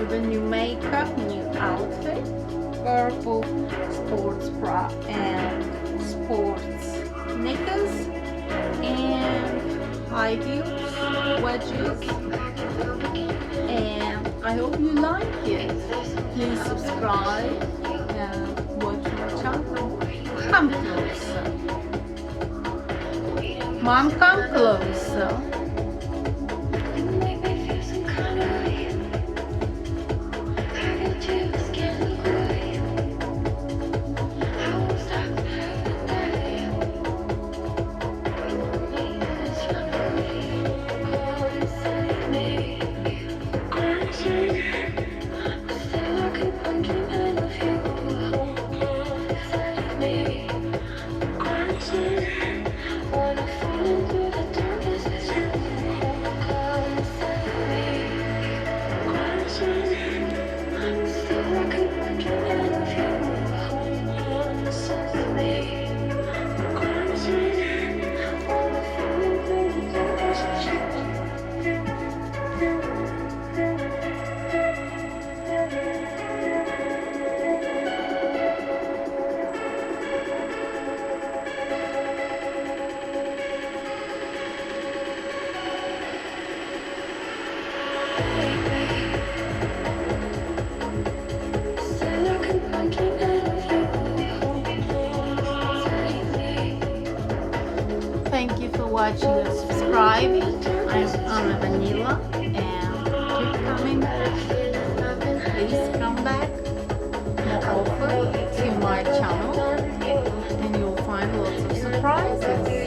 with a new makeup, new outfit, purple sports bra and sports knickers and high heels, wedges, and I hope you like it. Please subscribe and watch my channel. Come closer. Mom, come closer. Thank you for watching and subscribing. I'm Vanila, and keep coming. Please come back more often to my channel and you'll find lots of surprises.